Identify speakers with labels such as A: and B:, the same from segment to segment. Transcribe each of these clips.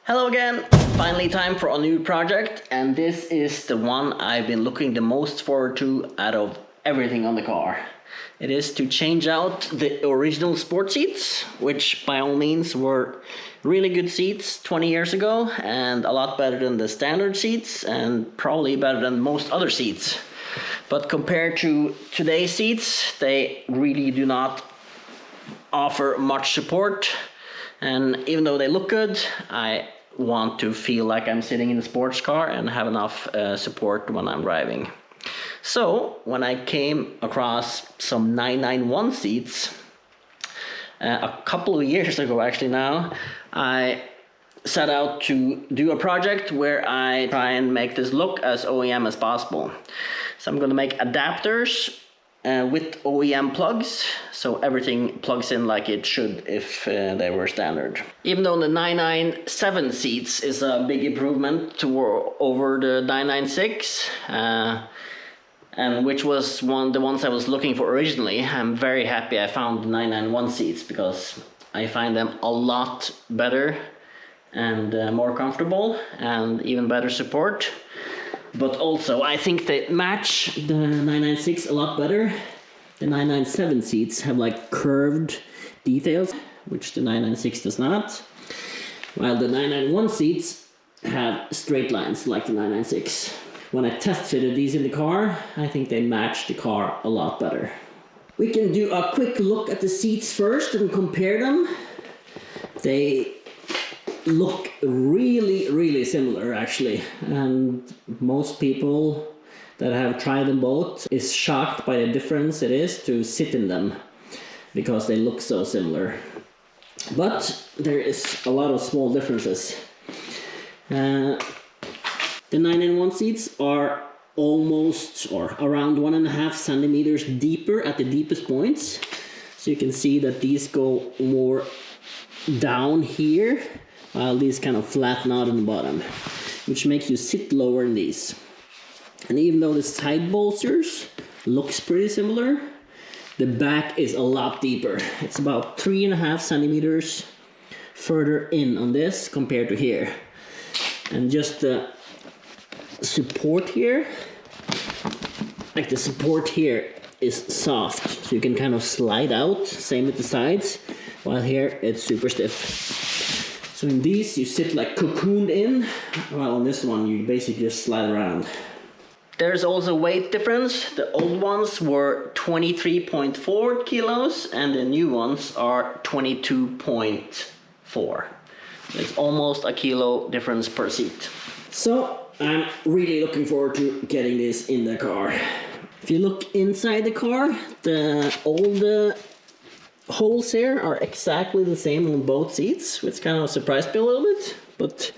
A: Hello again! Finally time for a new project, and this is the one I've been looking the most forward to out of everything on the car. It is to change out the original sport seats, which by all means were really good seats 20 years ago and a lot better than the standard seats and probably better than most other seats. But compared to today's seats, they really do not offer much support, and even though they look good, I want to feel like I'm sitting in a sports car and have enough support when I'm driving. So when I came across some 991 seats a couple of years ago actually now, I set out to do a project where I try and make this look as OEM as possible. So I'm going to make adapters with OEM plugs, so everything plugs in like it should if they were standard. Even though the 997 seats is a big improvement over the 996, and which was the ones I was looking for originally, I'm very happy I found the 991 seats because I find them a lot better and more comfortable and even better support. But also, I think they match the 996 a lot better. The 997 seats have like curved details, which the 996 does not. While the 991 seats have straight lines like the 996. When I test fitted these in the car, I think they match the car a lot better. We can do a quick look at the seats first and compare them. They look really similar actually, and most people that have tried them both is shocked by the difference it is to sit in them because they look so similar, but there is a lot of small differences. The 991 seats are almost or around 1.5 centimeters deeper at the deepest points, so you can see that these go more down here, while these kind of flatten out on the bottom, which makes you sit lower in these. And even though the side bolsters looks pretty similar, the back is a lot deeper. It's about 3.5 centimeters further in on this compared to here. And just the support here, like the support here is soft, so you can kind of slide out, same with the sides, while here it's super stiff. So in these you sit like cocooned in, while on this one you basically just slide around. There's also weight difference. The old ones were 23.4 kilos and the new ones are 22.4. It's almost a kilo difference per seat. So I'm really looking forward to getting this in the car. If you look inside the car, all the holes here are exactly the same on both seats, which kind of surprised me a little bit, but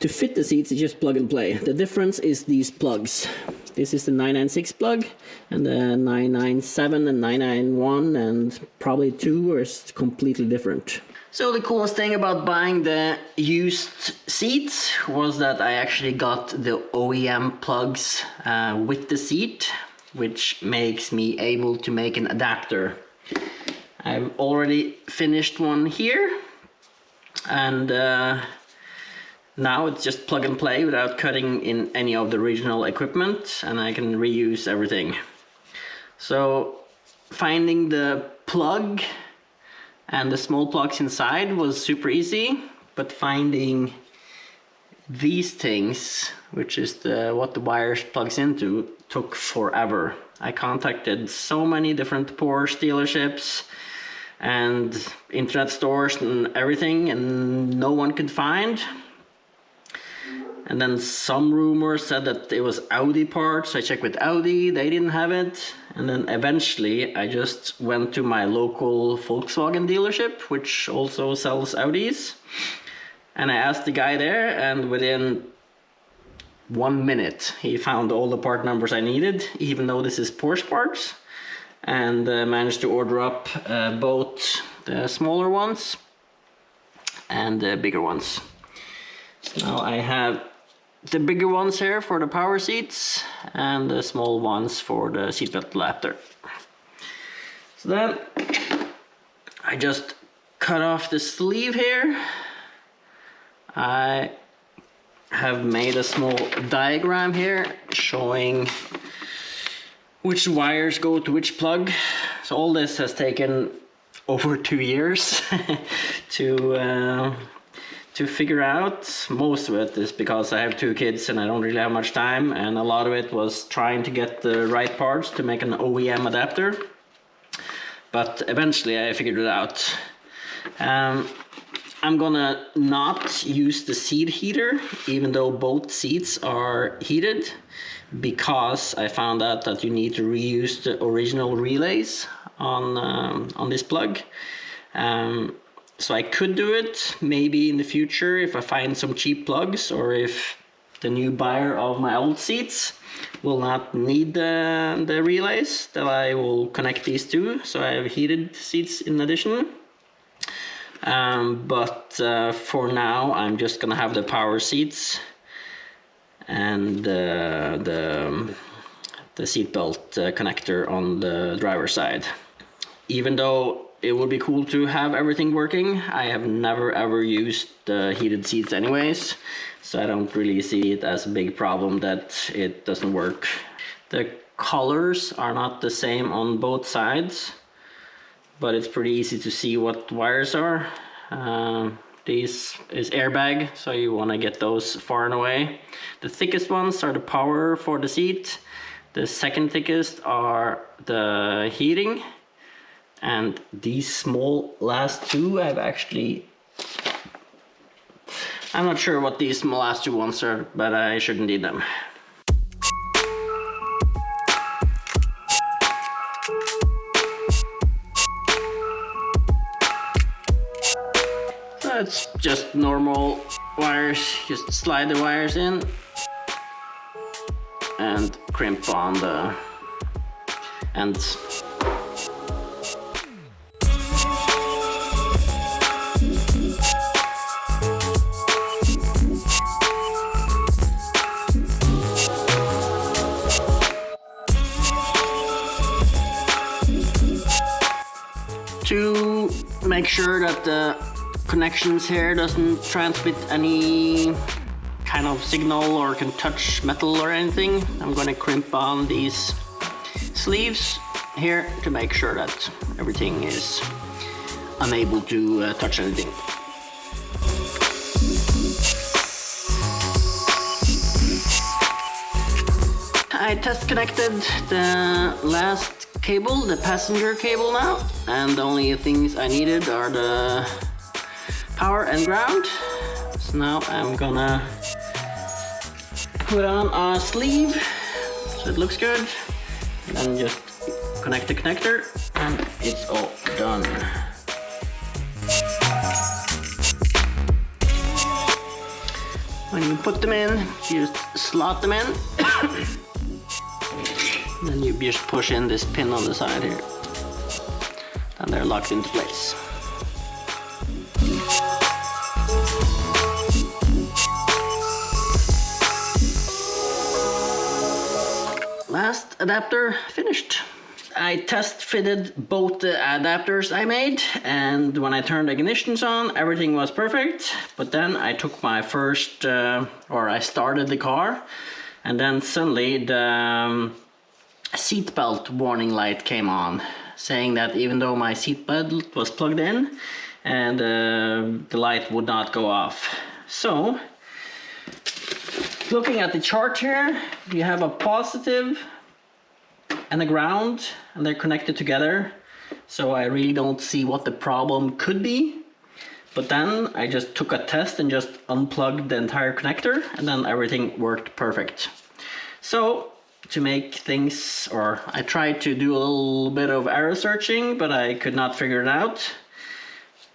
A: to fit the seats you just plug and play. The difference is these plugs. This is the 996 plug, and the 997 and 991 and probably 2 are completely different. So the coolest thing about buying the used seats was that I actually got the OEM plugs with the seat, which makes me able to make an adapter. I've already finished one here, and now it's just plug and play without cutting in any of the original equipment, and I can reuse everything. So finding the plug and the small plugs inside was super easy, but finding these things, which is what the wires plugs into, took forever. I contacted so many different Porsche dealerships and internet stores and everything, and no one could find. And then some rumors said that it was Audi parts. I checked with Audi, they didn't have it. And then eventually I just went to my local Volkswagen dealership, which also sells Audis. And I asked the guy there, and within 1 minute he found all the part numbers I needed, even though this is Porsche parts. And managed to order up both the smaller ones and the bigger ones. So now I have the bigger ones here for the power seats and the small ones for the seatbelt adapter. So then I just cut off the sleeve here I have made a small diagram here showing which wires go to which plug. So all this has taken over 2 years to figure out. Most of it is because I have 2 kids and I don't really have much time, and a lot of it was trying to get the right parts to make an OEM adapter. But eventually I figured it out. I'm gonna not use the seat heater, even though both seats are heated, because I found out that you need to reuse the original relays on this plug. So I could do it maybe in the future if I find some cheap plugs, or if the new buyer of my old seats will not need the relays, that I will connect these two, so I have heated seats in addition. But for now I'm just gonna have the power seats and the seatbelt connector on the driver's side. Even though it would be cool to have everything working, I have never ever used the heated seats anyways, so I don't really see it as a big problem that it doesn't work. The colors are not the same on both sides, but it's pretty easy to see what wires are. This is airbag, so you want to get those far and away. The thickest ones are the power for the seat. The second thickest are the heating. And these small last two I've actually... I'm not sure what these last two ones are, but I shouldn't need them. So it's just normal wires, just slide the wires in and crimp on the ends. To make sure that the connections here doesn't transmit any kind of signal or can touch metal or anything, I'm going to crimp on these sleeves here to make sure that everything is unable to touch anything. I test connected the last cable, the passenger cable now, and the only things I needed are the power and ground. So now I'm gonna put on a sleeve so it looks good, and then just connect the connector and it's all done. When you put them in, you just slot them in. Then you just push in this pin on the side here, and they're locked into place. Last adapter finished. I test fitted both the adapters I made, and when I turned the ignitions on, everything was perfect. But then I took my first, I started the car, and then suddenly the seatbelt warning light came on, saying that even though my seatbelt was plugged in, and the light would not go off. So, looking at the chart here, you have a positive and a ground, and they're connected together. So I really don't see what the problem could be. But then I just took a test and just unplugged the entire connector, and then everything worked perfect. So, to make things, or I tried to do a little bit of error searching, but I could not figure it out.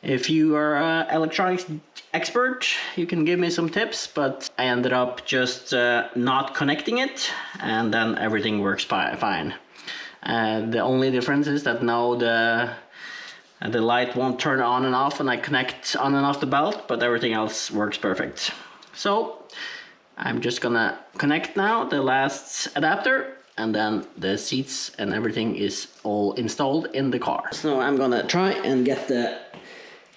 A: If you are an electronics expert, you can give me some tips, but I ended up just not connecting it, and then everything works fine. The only difference is that now the light won't turn on and off when I connect on and off the belt, but everything else works perfect. So I'm just gonna connect now the last adapter, and then the seats and everything is all installed in the car. So I'm gonna try and get the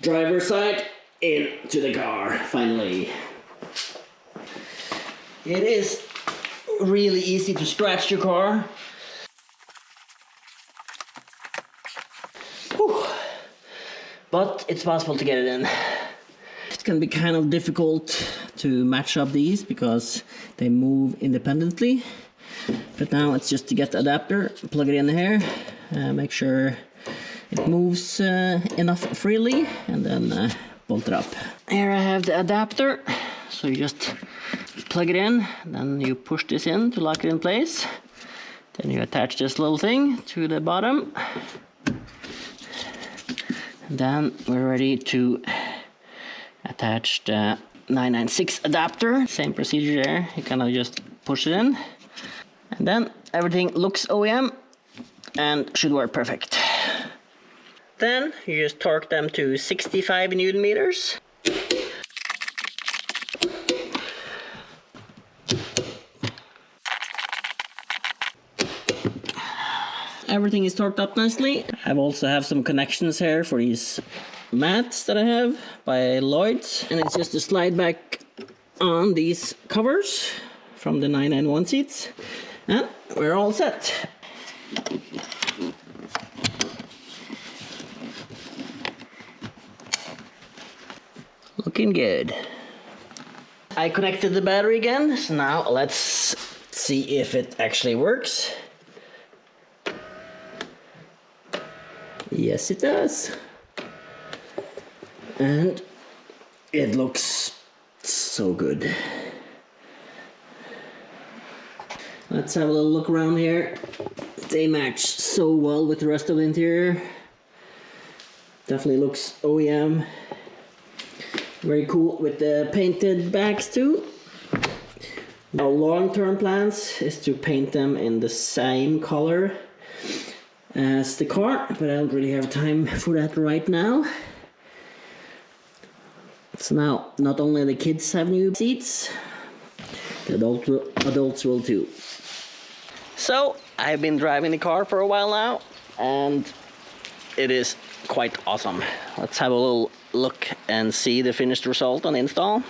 A: driver's side into the car, finally. It is really easy to scratch your car. Whew. But it's possible to get it in. It's gonna be kind of difficult to match up these because they move independently. But now it's just to get the adapter, plug it in here, make sure it moves enough freely, and then bolt it up. Here I have the adapter, so you just plug it in, then you push this in to lock it in place. Then you attach this little thing to the bottom. And then we're ready to attach the 996 adapter. Same procedure there, you kind of just push it in. And then everything looks OEM and should work perfect. Then you just torque them to 65 Newton meters. Everything is torqued up nicely. I also have some connections here for these mats that I have by Lloyd's, and it's just to slide back on these covers from the 991 seats, and we're all set. Looking good. I connected the battery again, so now let's see if it actually works. Yes, it does. And it looks so good. Let's have a little look around here. They match so well with the rest of the interior. Definitely looks OEM. Very cool with the painted backs too. Our long-term plans is to paint them in the same color as the car, but I don't really have time for that right now. So now, not only the kids have new seats, the adults will too. So, I've been driving the car for a while now, and it is quite awesome. Let's have a little look and see the finished result on install.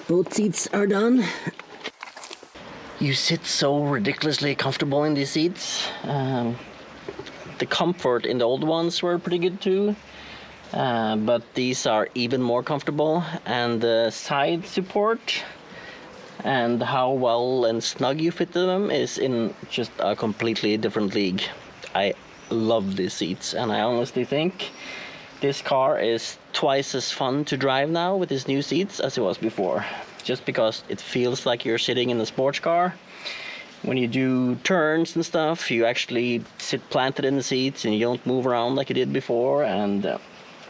A: Both seats are done. You sit so ridiculously comfortable in these seats. The comfort in the old ones were pretty good too, but these are even more comfortable, and the side support and how well and snug you fit to them is in just a completely different league. I love these seats, and I honestly think this car is twice as fun to drive now with these new seats as it was before. Just because it feels like you're sitting in a sports car. When you do turns and stuff, you actually sit planted in the seats and you don't move around like you did before, and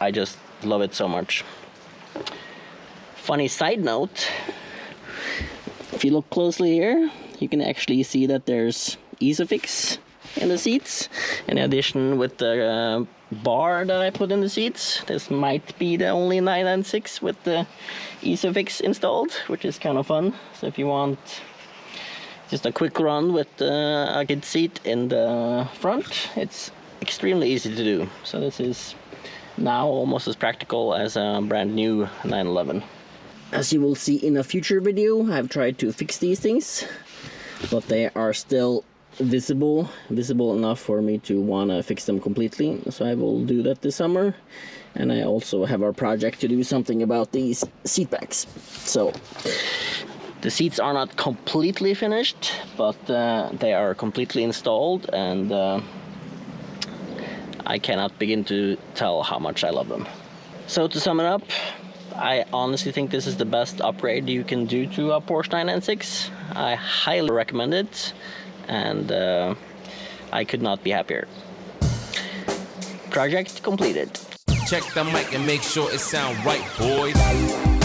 A: I just love it so much. Funny side note, if you look closely here, you can actually see that there's Isofix in the seats. In addition, with the bar that I put in the seats, this might be the only 996 with the Isofix installed, which is kind of fun. So if you want just a quick run with a kid seat in the front, it's extremely easy to do. So this is now almost as practical as a brand new 911. As you will see in a future video, I've tried to fix these things, but they are still visible enough for me to want to fix them completely. So I will do that this summer, and I also have a project to do something about these seat backs. So the seats are not completely finished, but they are completely installed, and I cannot begin to tell how much I love them. So to sum it up, I honestly think this is the best upgrade you can do to a Porsche 996. I highly recommend it, and I could not be happier. Project completed.
B: Check the mic and make sure it sound right, boys.